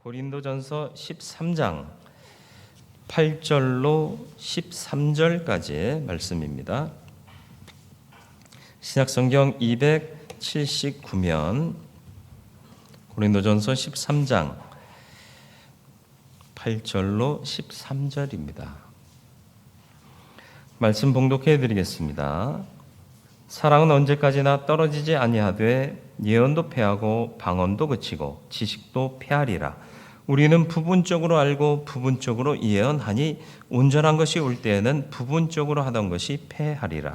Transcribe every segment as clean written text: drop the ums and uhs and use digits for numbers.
고린도전서 13장 8절로 13절까지의 말씀입니다. 신약성경 279면 고린도전서 13장 8절로 13절입니다. 말씀 봉독해 드리겠습니다. 사랑은 언제까지나 떨어지지 아니하되 예언도 패하고 방언도 그치고 지식도 패하리라. 우리는 부분적으로 알고 부분적으로 예언하니 온전한 것이 올 때에는 부분적으로 하던 것이 패하리라.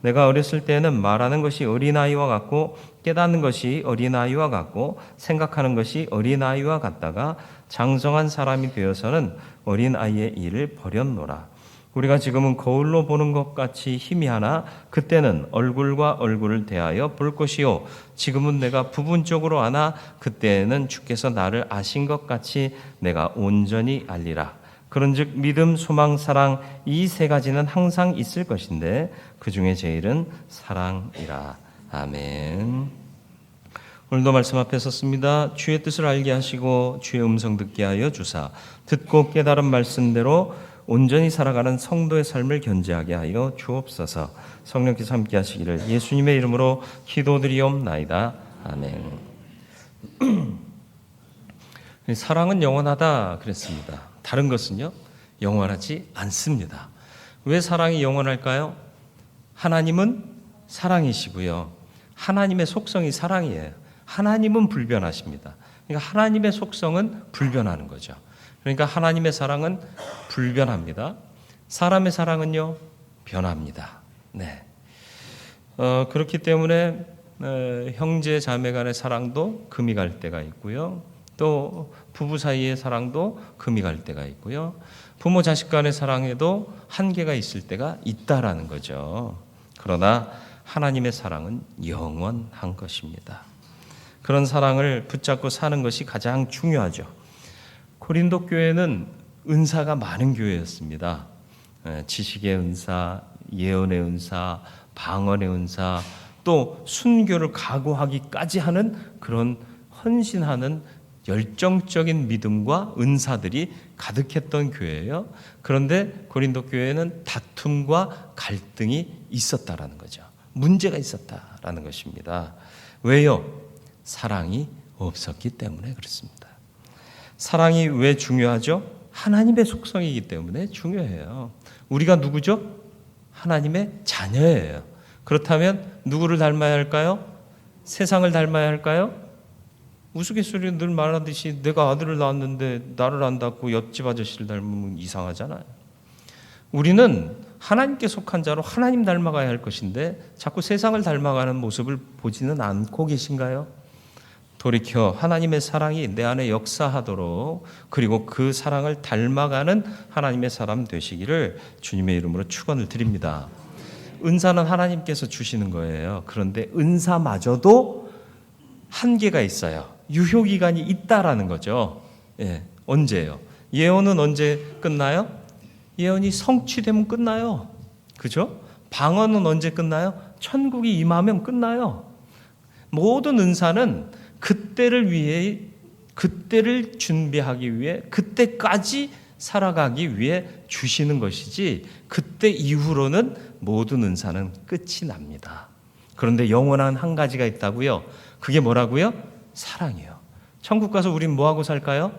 내가 어렸을 때에는 말하는 것이 어린아이와 같고 깨닫는 것이 어린아이와 같고 생각하는 것이 어린아이와 같다가 장성한 사람이 되어서는 어린아이의 일을 버렸노라. 우리가 지금은 거울로 보는 것 같이 희미하나 그때는 얼굴과 얼굴을 대하여 볼 것이요 지금은 내가 부분적으로 아나 그때에는 주께서 나를 아신 것 같이 내가 온전히 알리라. 그런즉 믿음, 소망, 사랑 이 세 가지는 항상 있을 것인데 그 중에 제일은 사랑이라. 아멘. 오늘도 말씀 앞에 섰습니다. 주의 뜻을 알게 하시고 주의 음성 듣게 하여 주사 듣고 깨달은 말씀대로 온전히 살아가는 성도의 삶을 견지하게 하여 주옵소서. 성령께서 함께 하시기를 예수님의 이름으로 기도드리옵나이다. 아멘. 사랑은 영원하다 그랬습니다. 다른 것은요 영원하지 않습니다. 왜 사랑이 영원할까요? 하나님은 사랑이시고요. 하나님의 속성이 사랑이에요. 하나님은 불변하십니다. 그러니까 하나님의 속성은 불변하는 거죠. 그러니까 하나님의 사랑은 불변합니다. 사람의 사랑은요 변합니다. 네. 그렇기 때문에 형제 자매 간의 사랑도 금이 갈 때가 있고요. 또 부부 사이의 사랑도 금이 갈 때가 있고요. 부모 자식 간의 사랑에도 한계가 있을 때가 있다라는 거죠. 그러나 하나님의 사랑은 영원한 것입니다. 그런 사랑을 붙잡고 사는 것이 가장 중요하죠. 고린도 교회는 은사가 많은 교회였습니다. 지식의 은사, 예언의 은사, 방언의 은사, 또 순교를 각오하기까지 하는 그런 헌신하는 열정적인 믿음과 은사들이 가득했던 교회예요. 그런데 고린도 교회는 다툼과 갈등이 있었다라는 거죠. 문제가 있었다라는 것입니다. 왜요? 사랑이 없었기 때문에 그렇습니다. 사랑이 왜 중요하죠? 하나님의 속성이기 때문에 중요해요. 우리가 누구죠? 하나님의 자녀예요. 그렇다면 누구를 닮아야 할까요? 세상을 닮아야 할까요? 우스갯소리로 늘 말하듯이 내가 아들을 낳았는데 나를 안 닮고 옆집 아저씨를 닮으면 이상하잖아요. 우리는 하나님께 속한 자로 하나님 닮아가야 할 것인데 자꾸 세상을 닮아가는 모습을 보지는 않고 계신가요? 돌이켜 하나님의 사랑이 내 안에 역사하도록 그리고 그 사랑을 닮아가는 하나님의 사람 되시기를 주님의 이름으로 축원을 드립니다. 은사는 하나님께서 주시는 거예요. 그런데 은사마저도 한계가 있어요. 유효기간이 있다라는 거죠. 예, 언제예요? 예언은 언제 끝나요? 예언이 성취되면 끝나요. 그죠? 방언은 언제 끝나요? 천국이 임하면 끝나요. 모든 은사는 그때를 위해, 그때를 준비하기 위해, 그때까지 살아가기 위해 주시는 것이지 그때 이후로는 모든 은사는 끝이 납니다. 그런데 영원한 한 가지가 있다고요. 그게 뭐라고요? 사랑이에요. 천국 가서 우린 뭐하고 살까요?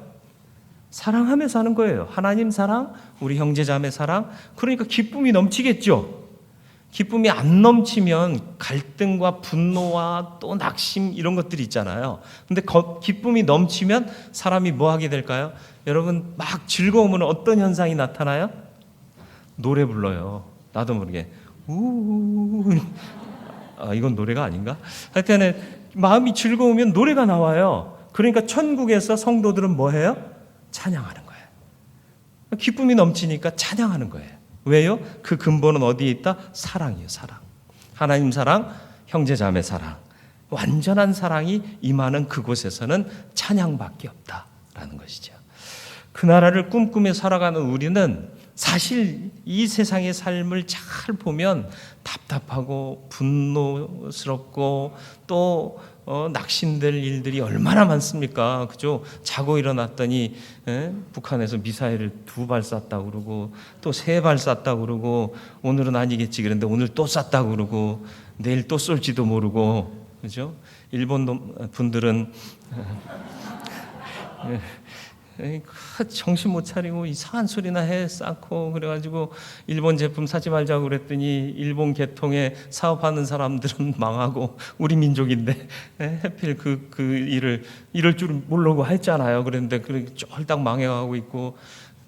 사랑하며 사는 거예요. 하나님 사랑, 우리 형제자매 사랑. 그러니까 기쁨이 넘치겠죠. 기쁨이 안 넘치면 갈등과 분노와 또 낙심 이런 것들이 있잖아요. 근데 기쁨이 넘치면 사람이 뭐 하게 될까요? 여러분 막 즐거우면 어떤 현상이 나타나요? 노래 불러요. 나도 모르게 우우우. 이건 노래가 아닌가? 하여튼 마음이 즐거우면 노래가 나와요. 그러니까 천국에서 성도들은 뭐 해요? 찬양하는 거예요. 기쁨이 넘치니까 찬양하는 거예요. 왜요? 그 근본은 어디에 있다? 사랑이에요. 사랑. 하나님 사랑, 형제자매 사랑. 완전한 사랑이 임하는 그곳에서는 찬양밖에 없다라는 것이죠. 그 나라를 꿈꾸며 살아가는 우리는 사실 이 세상의 삶을 잘 보면 답답하고 분노스럽고 또 낙심될 일들이 얼마나 많습니까? 그죠? 자고 일어났더니 북한에서 미사일을 2발 쐈다고 그러고 또 3발 쐈다고 그러고 오늘은 아니겠지 그런데 오늘 또 쐈다고 그러고 내일 또 쏠지도 모르고 그죠? 일본 분들은 정신 못 차리고 이상한 소리나 해 쌓고 그래가지고 일본 제품 사지 말자고 그랬더니 일본 계통에 사업하는 사람들은 망하고 우리 민족인데 하필 그 일을 이럴 줄 모르고 했잖아요. 그런데 그렇게 쫄딱 망해가고 있고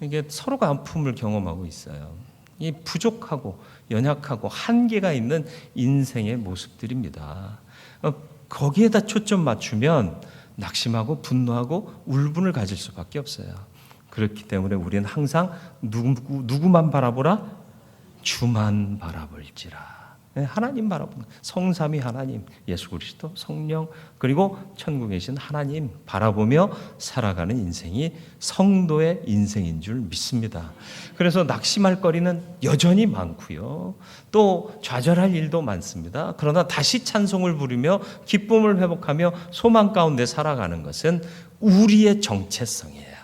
이게 서로가 아픔을 경험하고 있어요. 이 부족하고 연약하고 한계가 있는 인생의 모습들입니다. 거기에다 초점 맞추면 낙심하고 분노하고 울분을 가질 수밖에 없어요. 그렇기 때문에 우리는 항상 누구만 바라보라? 주만 바라볼지라. 하나님 바라보는 성삼위 하나님, 예수 그리스도, 성령 그리고 천국에 계신 하나님 바라보며 살아가는 인생이 성도의 인생인 줄 믿습니다. 그래서 낙심할 거리는 여전히 많고요. 또 좌절할 일도 많습니다. 그러나 다시 찬송을 부르며 기쁨을 회복하며 소망 가운데 살아가는 것은 우리의 정체성이에요.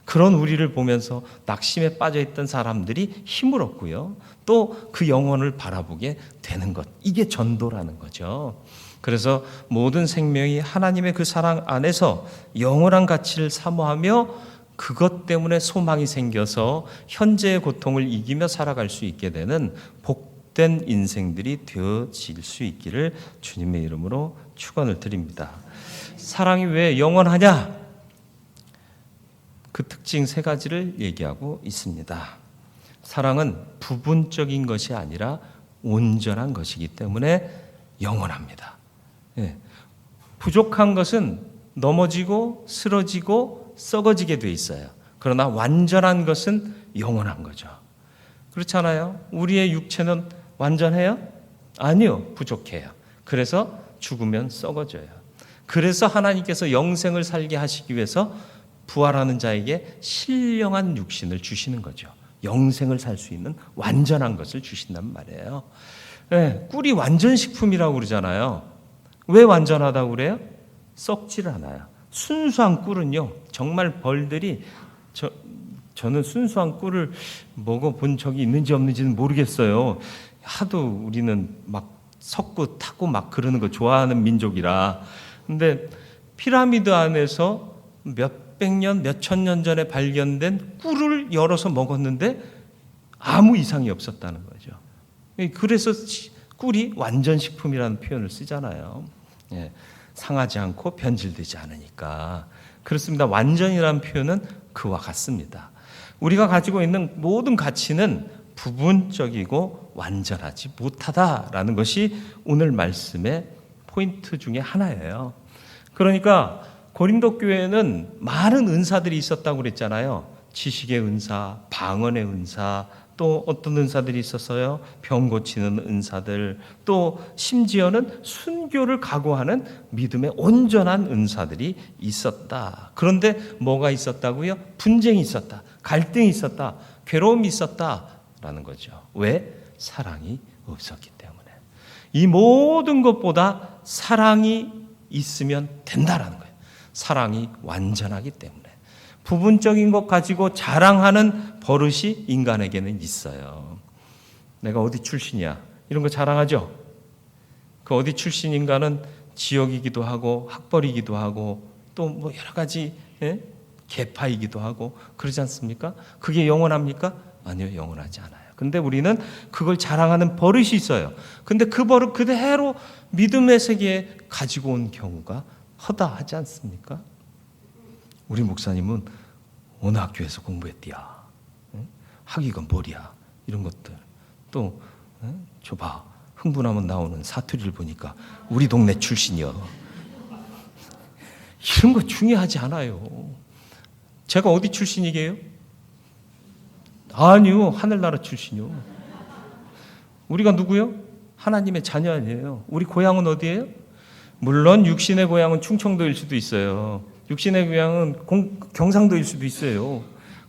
그런 우리를 보면서 낙심에 빠져있던 사람들이 힘을 얻고요. 또 그 영혼을 바라보게 되는 것. 이게 전도라는 거죠. 그래서 모든 생명이 하나님의 그 사랑 안에서 영원한 가치를 사모하며 그것 때문에 소망이 생겨서 현재의 고통을 이기며 살아갈 수 있게 되는 복된 인생들이 되어질 수 있기를 주님의 이름으로 축원을 드립니다. 사랑이 왜 영원하냐? 그 특징 3가지를 얘기하고 있습니다. 사랑은 부분적인 것이 아니라 온전한 것이기 때문에 영원합니다. 부족한 것은 넘어지고 쓰러지고 썩어지게 돼 있어요. 그러나 완전한 것은 영원한 거죠. 그렇잖아요. 우리의 육체는 완전해요? 아니요. 부족해요. 그래서 죽으면 썩어져요. 그래서 하나님께서 영생을 살게 하시기 위해서 부활하는 자에게 신령한 육신을 주시는 거죠. 영생을 살 수 있는 완전한 것을 주신단 말이에요. 꿀이 완전식품이라고 그러잖아요. 왜 완전하다고 그래요? 썩질 않아요. 순수한 꿀은요, 정말 벌들이 저는 순수한 꿀을 먹어본 적이 있는지 없는지는 모르겠어요. 하도 우리는 막 섞고 타고 막 그러는 거 좋아하는 민족이라. 근데 피라미드 안에서 몇백 년, 몇천 년 전에 발견된 꿀을 열어서 먹었는데 아무 이상이 없었다는 거죠. 그래서 꿀이 완전식품이라는 표현을 쓰잖아요. 상하지 않고 변질되지 않으니까. 그렇습니다. 완전이라는 표현은 그와 같습니다. 우리가 가지고 있는 모든 가치는 부분적이고 완전하지 못하다라는 것이 오늘 말씀의 포인트 중에 하나예요. 그러니까 고린도 교회에는 많은 은사들이 있었다고 그랬잖아요. 지식의 은사, 방언의 은사, 또 어떤 은사들이 있었어요? 병 고치는 은사들, 또 심지어는 순교를 각오하는 믿음의 온전한 은사들이 있었다. 그런데 뭐가 있었다고요? 분쟁이 있었다. 갈등이 있었다. 괴로움이 있었다라는 거죠. 왜? 사랑이 없었기 때문에. 이 모든 것보다 사랑이 있으면 된다라는 거예요. 사랑이 완전하기 때문에. 부분적인 것 가지고 자랑하는 버릇이 인간에게는 있어요. 내가 어디 출신이야 이런 거 자랑하죠. 그 어디 출신인가는 지역이기도 하고 학벌이기도 하고 또 뭐 여러 가지 계파이기도 하고 그러지 않습니까? 그게 영원합니까? 아니요, 영원하지 않아요. 근데 우리는 그걸 자랑하는 버릇이 있어요. 근데 그 버릇 그대로 믿음의 세계에 가지고 온 경우가 허다하지 않습니까? 우리 목사님은 어느 학교에서 공부했디야? 학위가 뭐랴? 이런 것들. 또 줘봐. 흥분하면 나오는 사투리를 보니까 우리 동네 출신이요. 이런 거 중요하지 않아요. 제가 어디 출신이게요? 아니요. 하늘나라 출신이요. 우리가 누구요? 하나님의 자녀 아니에요. 우리 고향은 어디예요? 물론 육신의 고향은 충청도일 수도 있어요. 육신의 고향은 경상도일 수도 있어요.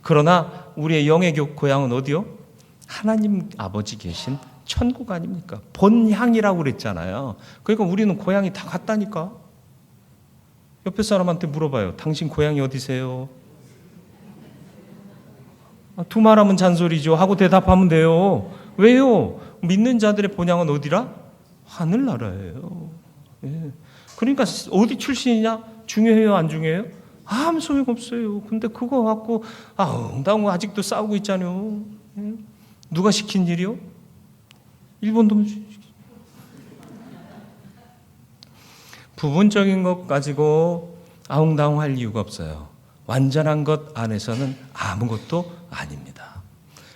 그러나 우리의 영의 고향은 어디요? 하나님 아버지 계신 천국 아닙니까? 본향이라고 그랬잖아요. 그러니까 우리는 고향이 다 같다니까. 옆에 사람한테 물어봐요. 당신 고향이 어디세요? 두말하면 잔소리죠 하고 대답하면 돼요. 왜요? 믿는 자들의 본향은 어디라? 하늘나라예요. 예. 그러니까 어디 출신이냐? 중요해요? 안 중요해요? 아무 소용없어요. 근데 그거 갖고 엉당엉 아직도 싸우고 있잖아요. 예. 누가 시킨 일이요? 일본도 부분적인 것 가지고 아웅다웅할 이유가 없어요. 완전한 것 안에서는 아무것도 아닙니다.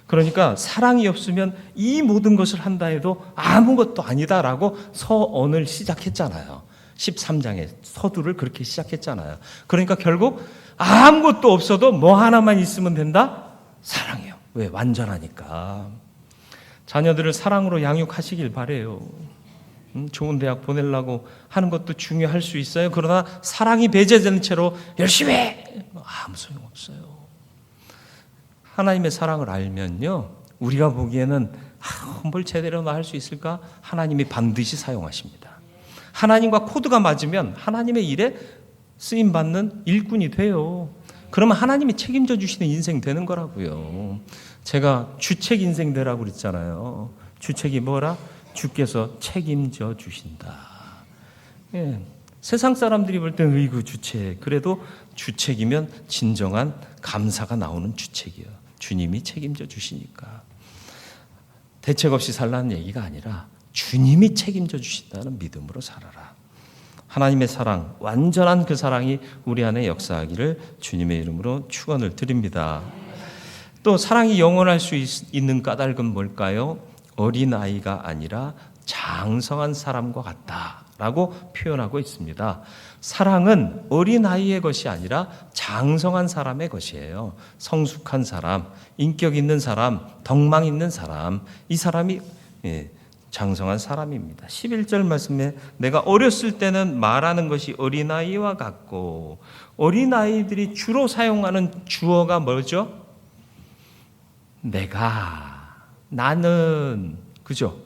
그러니까 사랑이 없으면 이 모든 것을 한다 해도 아무것도 아니다라고 서언을 시작했잖아요. 13장에 서두를 그렇게 시작했잖아요. 그러니까 결국 아무것도 없어도 뭐 하나만 있으면 된다? 사랑이요. 왜? 완전하니까. 자녀들을 사랑으로 양육하시길 바래요. 좋은 대학 보내려고 하는 것도 중요할 수 있어요. 그러나 사랑이 배제된 채로 열심히 해! 아무 소용없어요. 하나님의 사랑을 알면요, 우리가 보기에는 뭘 제대로 할 수 있을까? 하나님이 반드시 사용하십니다. 하나님과 코드가 맞으면 하나님의 일에 쓰임받는 일꾼이 돼요. 그러면 하나님이 책임져 주시는 인생 되는 거라고요. 제가 주책 인생 되라고 그랬잖아요. 주책이 뭐라? 주께서 책임져 주신다. 예. 세상 사람들이 볼 때는 의구 주책. 그래도 주책이면 진정한 감사가 나오는 주책이에요. 주님이 책임져 주시니까. 대책 없이 살라는 얘기가 아니라 주님이 책임져 주신다는 믿음으로 살아라. 하나님의 사랑, 완전한 그 사랑이 우리 안에 역사하기를 주님의 이름으로 축원을 드립니다. 또 사랑이 영원할 수 있는 까닭은 뭘까요? 어린아이가 아니라 장성한 사람과 같다라고 표현하고 있습니다. 사랑은 어린아이의 것이 아니라 장성한 사람의 것이에요. 성숙한 사람, 인격 있는 사람, 덕망 있는 사람, 이 사람이 장성한 사람입니다. 11절 말씀에 내가 어렸을 때는 말하는 것이 어린아이와 같고, 어린아이들이 주로 사용하는 주어가 뭐죠? 내가, 나는, 그죠?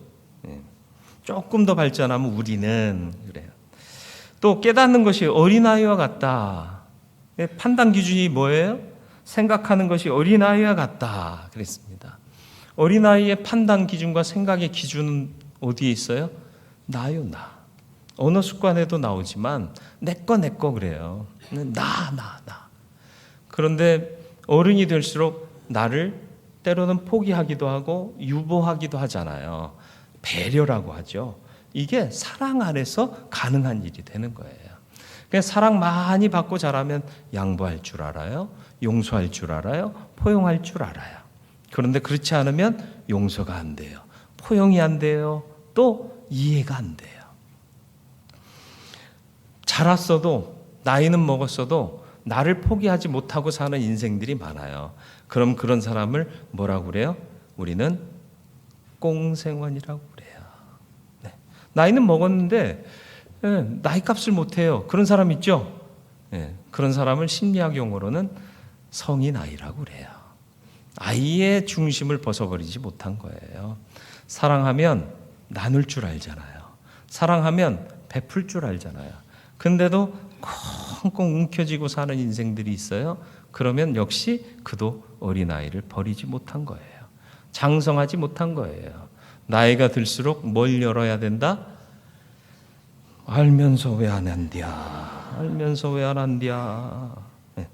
조금 더 발전하면 우리는, 그래요. 또 깨닫는 것이 어린아이와 같다. 판단 기준이 뭐예요? 생각하는 것이 어린아이와 같다. 그랬습니다. 어린아이의 판단 기준과 생각의 기준은 어디에 있어요? 나요, 나. 언어 습관에도 나오지만 내 거 그래요. 나. 그런데 어른이 될수록 나를 때로는 포기하기도 하고 유보하기도 하잖아요. 배려라고 하죠. 이게 사랑 안에서 가능한 일이 되는 거예요. 그냥 사랑 많이 받고 자라면 양보할 줄 알아요. 용서할 줄 알아요. 포용할 줄 알아요. 그런데 그렇지 않으면 용서가 안 돼요. 포용이 안 돼요. 또 이해가 안 돼요. 자랐어도 나이는 먹었어도 나를 포기하지 못하고 사는 인생들이 많아요. 그럼 그런 사람을 뭐라고 그래요? 우리는 꽁생원이라고 그래요. 네. 나이는 먹었는데 나이값을 못해요. 그런 사람 있죠? 네. 그런 사람을 심리학 용어로는 성인 아이라고 그래요. 아이의 중심을 벗어버리지 못한 거예요. 사랑하면 나눌 줄 알잖아요. 사랑하면 베풀 줄 알잖아요. 근데도 꽁꽁 움켜쥐고 사는 인생들이 있어요. 그러면 역시 그도 어린아이를 버리지 못한 거예요. 장성하지 못한 거예요. 나이가 들수록 뭘 열어야 된다? 알면서 왜 안 한디야? 알면서 왜 안 한디야? 네.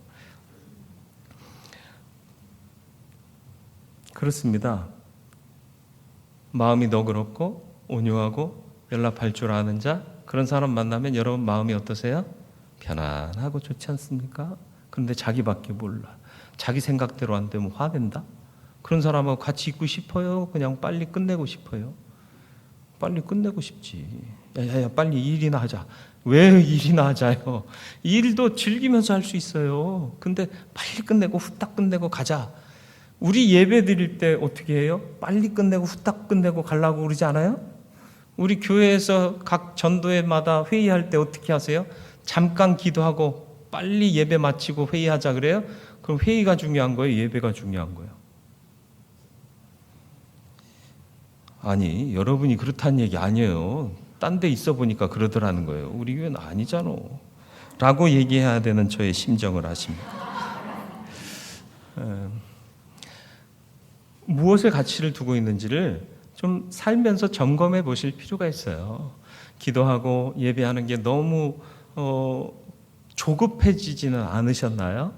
그렇습니다. 마음이 너그럽고 온유하고 연락할 줄 아는 자, 그런 사람 만나면 여러분 마음이 어떠세요? 편안하고 좋지 않습니까? 그런데 자기밖에 몰라. 자기 생각대로 안 되면 화낸다? 그런 사람하고 같이 있고 싶어요? 그냥 빨리 끝내고 싶어요? 빨리 끝내고 싶지. 야, 빨리 일이나 하자. 왜 일이나 하자요? 일도 즐기면서 할 수 있어요. 근데 빨리 끝내고 후딱 끝내고 가자. 우리 예배 드릴 때 어떻게 해요? 빨리 끝내고 후딱 끝내고 가려고 그러지 않아요? 우리 교회에서 각 전도회마다 회의할 때 어떻게 하세요? 잠깐 기도하고 빨리 예배 마치고 회의하자 그래요? 그럼 회의가 중요한 거예요? 예배가 중요한 거예요? 아니, 여러분이 그렇다는 얘기 아니에요. 딴 데 있어 보니까 그러더라는 거예요. 우리 교회는 아니잖아 라고 얘기해야 되는 저의 심정을 아십니다. 무엇에 가치를 두고 있는지를 좀 살면서 점검해 보실 필요가 있어요. 기도하고 예배하는 게 너무 조급해지지는 않으셨나요?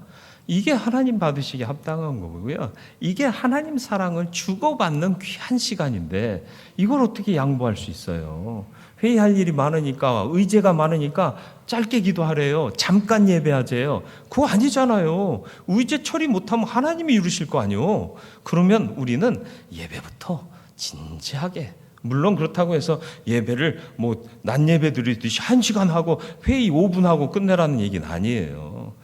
이게 하나님 받으시기에 합당한 거고요. 이게 하나님 사랑을 주고받는 귀한 시간인데 이걸 어떻게 양보할 수 있어요? 회의할 일이 많으니까, 의제가 많으니까 짧게 기도하래요. 잠깐 예배하재요. 그거 아니잖아요. 의제 처리 못하면 하나님이 이루실 거 아니에요. 그러면 우리는 예배부터 진지하게, 물론 그렇다고 해서 예배를 뭐 낮 예배 드리듯이 1시간 하고 회의 5분 하고 끝내라는 얘기는 아니에요.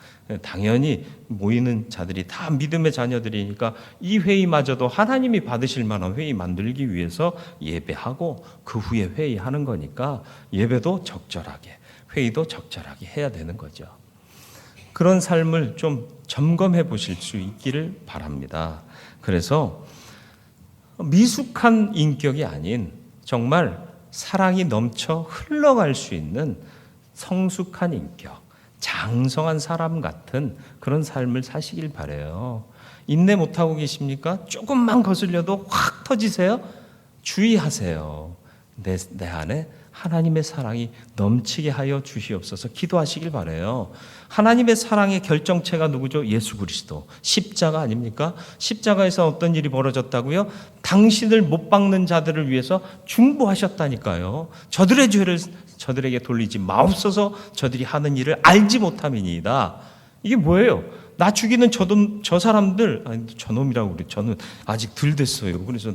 당연히 모이는 자들이 다 믿음의 자녀들이니까 이 회의마저도 하나님이 받으실 만한 회의 만들기 위해서 예배하고 그 후에 회의하는 거니까 예배도 적절하게, 회의도 적절하게 해야 되는 거죠. 그런 삶을 좀 점검해 보실 수 있기를 바랍니다. 그래서 미숙한 인격이 아닌 정말 사랑이 넘쳐 흘러갈 수 있는 성숙한 인격, 장성한 사람 같은 그런 삶을 사시길 바라요. 인내 못하고 계십니까? 조금만 거슬려도 확 터지세요? 주의하세요. 내 안에 하나님의 사랑이 넘치게 하여 주시옵소서. 기도하시길 바라요. 하나님의 사랑의 결정체가 누구죠? 예수 그리스도. 십자가 아닙니까? 십자가에서 어떤 일이 벌어졌다고요? 당신을 못 박는 자들을 위해서 중보하셨다니까요. 저들의 죄를 저들에게 돌리지 마옵소서. 저들이 하는 일을 알지 못함이니이다. 이게 뭐예요? 나 죽이는 저 사람들, 아니, 저놈이라고 그래. 저는 아직 덜 됐어요. 그래서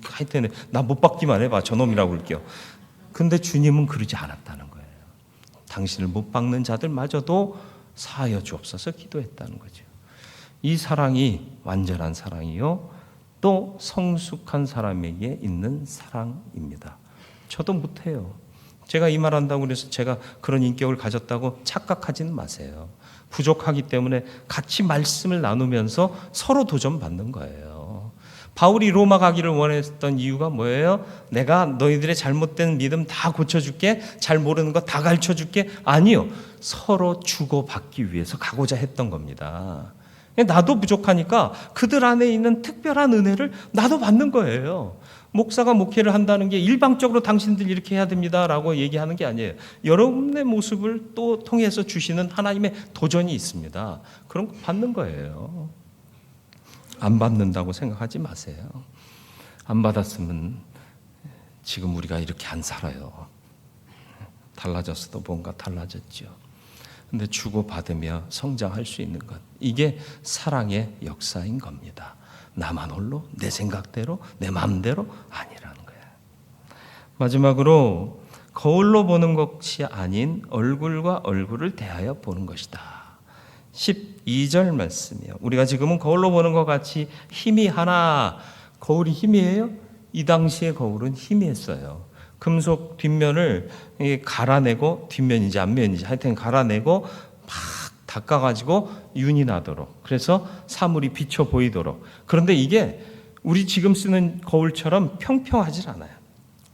하여튼 나 못 박기만 해봐. 저놈이라고 그럴게요. 근데 주님은 그러지 않았다는 거예요. 당신을 못 박는 자들마저도 사하여 주옵소서 기도했다는 거죠. 이 사랑이 완전한 사랑이요, 또 성숙한 사람에게 있는 사랑입니다. 저도 못해요. 제가 이 말 한다고 그래서 제가 그런 인격을 가졌다고 착각하지는 마세요. 부족하기 때문에 같이 말씀을 나누면서 서로 도전받는 거예요. 바울이 로마 가기를 원했던 이유가 뭐예요? 내가 너희들의 잘못된 믿음 다 고쳐줄게, 잘 모르는 거 다 가르쳐줄게. 아니요, 서로 주고받기 위해서 가고자 했던 겁니다. 나도 부족하니까 그들 안에 있는 특별한 은혜를 나도 받는 거예요. 목사가 목회를 한다는 게 일방적으로 당신들 이렇게 해야 됩니다라고 얘기하는 게 아니에요. 여러분의 모습을 또 통해서 주시는 하나님의 도전이 있습니다. 그런 거 받는 거예요. 안 받는다고 생각하지 마세요. 안 받았으면 지금 우리가 이렇게 안 살아요. 달라졌어도 뭔가 달라졌죠. 근데 주고받으며 성장할 수 있는 것, 이게 사랑의 역사인 겁니다. 나만 홀로 내 생각대로 내 마음대로 아니라는 거예요. 마지막으로 거울로 보는 것이 아닌 얼굴과 얼굴을 대하여 보는 것이다. 12절 말씀이요. 우리가 지금은 거울로 보는 것 같이 희미하나, 거울이 희미해요? 이 당시의 거울은 희미했어요. 금속 뒷면을 갈아내고, 뒷면인지 앞면인지 하여튼 갈아내고 막 닦아가지고 윤이 나도록, 그래서 사물이 비쳐 보이도록. 그런데 이게 우리 지금 쓰는 거울처럼 평평하지 않아요.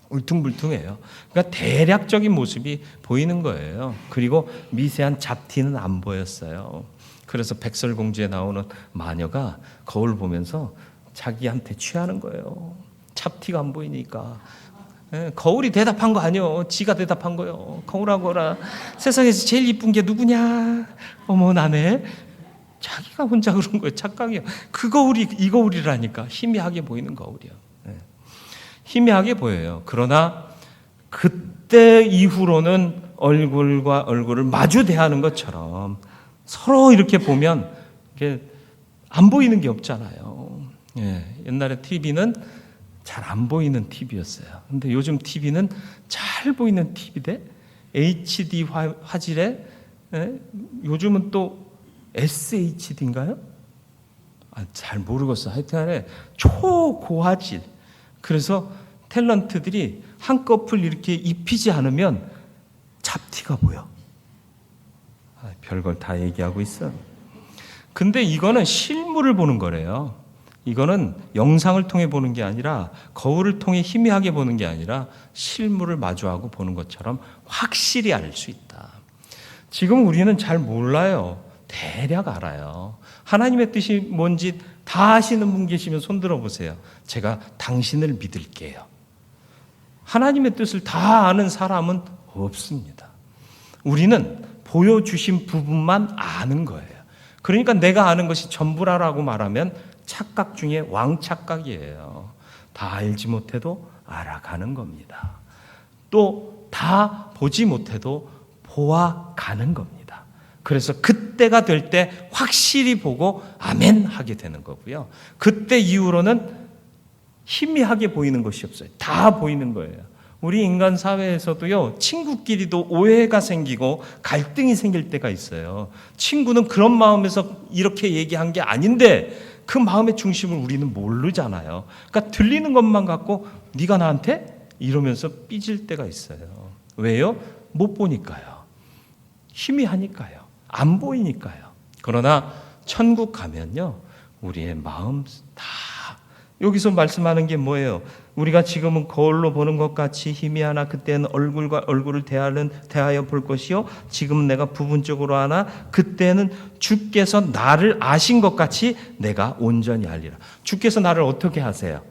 울퉁불퉁해요. 그러니까 대략적인 모습이 보이는 거예요. 그리고 미세한 잡티는 안 보였어요. 그래서 백설공주에 나오는 마녀가 거울 보면서 자기한테 취하는 거예요. 잡티가 안 보이니까. 거울이 대답한 거 아니요. 지가 대답한 거요. 거울하거라. 세상에서 제일 이쁜 게 누구냐? 어머, 나네. 자기가 혼자 그런 거예요. 착각이요. 그 거울이 이 거울이라니까. 희미하게 보이는 거울이요. 희미하게 보여요. 그러나 그때 이후로는 얼굴과 얼굴을 마주 대하는 것처럼 서로 이렇게 보면 이게 안 보이는 게 없잖아요. 옛날에 TV는 잘 안 보이는 TV였어요. 근데 요즘 TV는 잘 보이는 TV대 HD 화질에, 요즘은 또 SHD인가요? 잘 모르겠어요. 하여튼 초고화질. 그래서 탤런트들이 한꺼풀 이렇게 입히지 않으면 잡티가 보여. 별걸 다 얘기하고 있어. 근데 이거는 실물을 보는 거래요. 이거는 영상을 통해 보는 게 아니라, 거울을 통해 희미하게 보는 게 아니라 실물을 마주하고 보는 것처럼 확실히 알 수 있다. 지금 우리는 잘 몰라요. 대략 알아요. 하나님의 뜻이 뭔지 다 아시는 분 계시면 손 들어 보세요. 제가 당신을 믿을게요. 하나님의 뜻을 다 아는 사람은 없습니다. 우리는 보여주신 부분만 아는 거예요. 그러니까 내가 아는 것이 전부라고 말하면 착각 중에 왕착각이에요. 다 알지 못해도 알아가는 겁니다. 또 다 보지 못해도 보아가는 겁니다. 그래서 그때가 될 때 확실히 보고 아멘 하게 되는 거고요. 그때 이후로는 희미하게 보이는 것이 없어요. 다 보이는 거예요. 우리 인간 사회에서도요, 친구끼리도 오해가 생기고 갈등이 생길 때가 있어요. 친구는 그런 마음에서 이렇게 얘기한 게 아닌데 그 마음의 중심을 우리는 모르잖아요. 그러니까 들리는 것만 갖고 네가 나한테? 이러면서 삐질 때가 있어요. 왜요? 못 보니까요. 희미하니까요. 안 보이니까요. 그러나 천국 가면요, 우리의 마음 다, 여기서 말씀하는 게 뭐예요? 우리가 지금은 거울로 보는 것 같이 희미하나 그때는 얼굴과 얼굴을 대하여 볼 것이요, 지금 내가 부분적으로 하나 그때는 주께서 나를 아신 것 같이 내가 온전히 알리라. 주께서 나를 어떻게 하세요?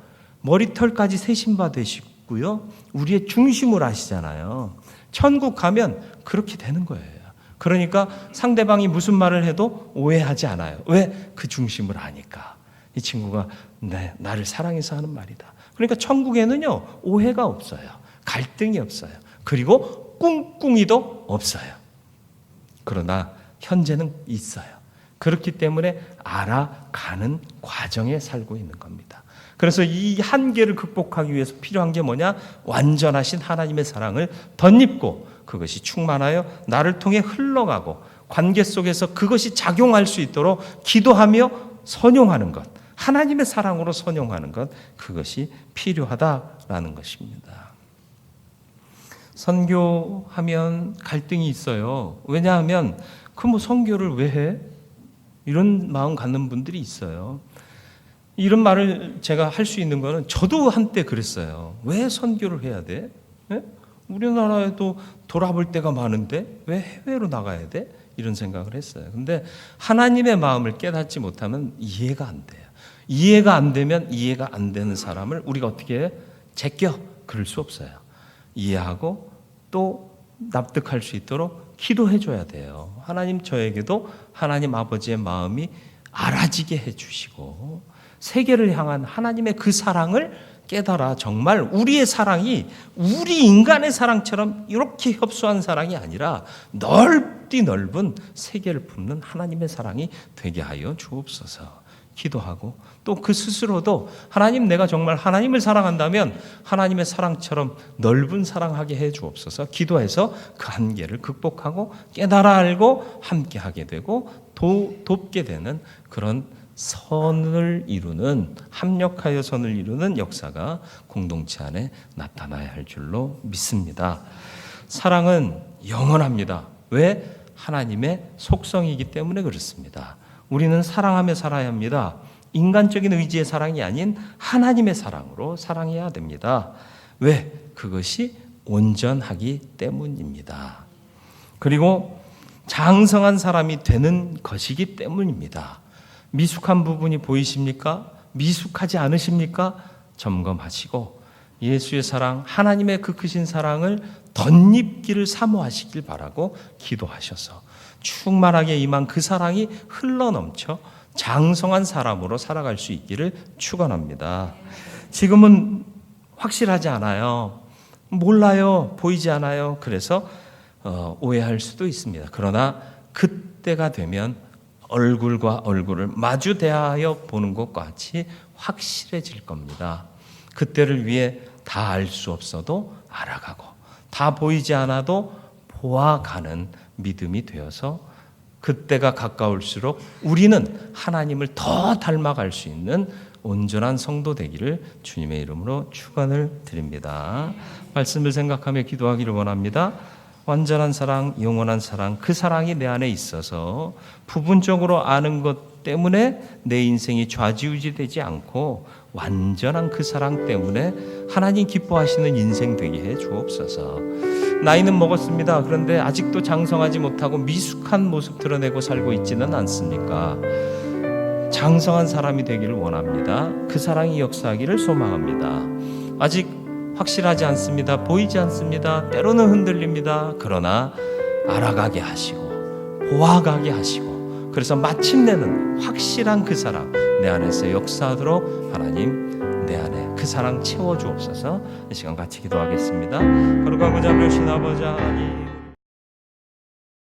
머리털까지 세신바 되시고요, 우리의 중심을 아시잖아요. 천국 가면 그렇게 되는 거예요. 그러니까 상대방이 무슨 말을 해도 오해하지 않아요. 왜? 그 중심을 아니까. 이 친구가 나를 사랑해서 하는 말이다. 그러니까 천국에는요, 오해가 없어요. 갈등이 없어요. 그리고 꿍꿍이도 없어요. 그러나 현재는 있어요. 그렇기 때문에 알아가는 과정에 살고 있는 겁니다. 그래서 이 한계를 극복하기 위해서 필요한 게 뭐냐? 완전하신 하나님의 사랑을 덧입고 그것이 충만하여 나를 통해 흘러가고 관계 속에서 그것이 작용할 수 있도록 기도하며 선용하는 것, 하나님의 사랑으로 선용하는 것, 그것이 필요하다라는 것입니다. 선교하면 갈등이 있어요. 왜냐하면 선교를 왜 해? 이런 마음 갖는 분들이 있어요. 이런 말을 제가 할 수 있는 거는 저도 한때 그랬어요. 왜 선교를 해야 돼? 네? 우리나라에도 돌아볼 때가 많은데 왜 해외로 나가야 돼? 이런 생각을 했어요. 근데 하나님의 마음을 깨닫지 못하면 이해가 안 돼요. 이해가 안 되면 이해가 안 되는 사람을 우리가 어떻게 해? 제껴? 그럴 수 없어요. 이해하고 또 납득할 수 있도록 기도해 줘야 돼요. 하나님, 저에게도 하나님 아버지의 마음이 알아지게 해 주시고 세계를 향한 하나님의 그 사랑을 깨달아 정말 우리의 사랑이 우리 인간의 사랑처럼 이렇게 협소한 사랑이 아니라 넓디 넓은 세계를 품는 하나님의 사랑이 되게 하여 주옵소서. 기도하고 또 그 스스로도 하나님, 내가 정말 하나님을 사랑한다면 하나님의 사랑처럼 넓은 사랑하게 해 주옵소서. 기도해서 그 한계를 극복하고 깨달아 알고 함께하게 되고 돕게 되는 그런 선을 이루는, 합력하여 선을 이루는 역사가 공동체 안에 나타나야 할 줄로 믿습니다. 사랑은 영원합니다. 왜? 하나님의 속성이기 때문에 그렇습니다. 우리는 사랑하며 살아야 합니다. 인간적인 의지의 사랑이 아닌 하나님의 사랑으로 사랑해야 됩니다. 왜? 그것이 온전하기 때문입니다. 그리고 장성한 사람이 되는 것이기 때문입니다. 미숙한 부분이 보이십니까? 미숙하지 않으십니까? 점검하시고 예수의 사랑, 하나님의 그 크신 사랑을 덧입기를 사모하시길 바라고 기도하셔서 충만하게 임한 그 사랑이 흘러넘쳐 장성한 사람으로 살아갈 수 있기를 축원합니다. 지금은 확실하지 않아요. 몰라요. 보이지 않아요. 그래서 오해할 수도 있습니다. 그러나 그때가 되면 얼굴과 얼굴을 마주 대하여 보는 것 같이 확실해질 겁니다. 그때를 위해 다 알 수 없어도 알아가고 다 보이지 않아도 보아가는 믿음이 되어서 그때가 가까울수록 우리는 하나님을 더 닮아갈 수 있는 온전한 성도 되기를 주님의 이름으로 축원을 드립니다. 말씀을 생각하며 기도하기를 원합니다. 완전한 사랑, 영원한 사랑, 그 사랑이 내 안에 있어서 부분적으로 아는 것 때문에 내 인생이 좌지우지되지 않고 완전한 그 사랑 때문에 하나님 기뻐하시는 인생 되게 해 주옵소서. 나이는 먹었습니다. 그런데 아직도 장성하지 못하고 미숙한 모습 드러내고 살고 있지는 않습니까? 장성한 사람이 되기를 원합니다. 그 사랑이 역사하기를 소망합니다. 아직 확실하지 않습니다. 보이지 않습니다. 때로는 흔들립니다. 그러나 알아가게 하시고 보아가게 하시고, 그래서 마침내는 확실한 그 사랑 내 안에서 역사하도록 하나님 내 안에 그 사랑 채워주옵소서. 이 시간 같이 기도하겠습니다. 거룩하고 자비로우신 아버지 하나님,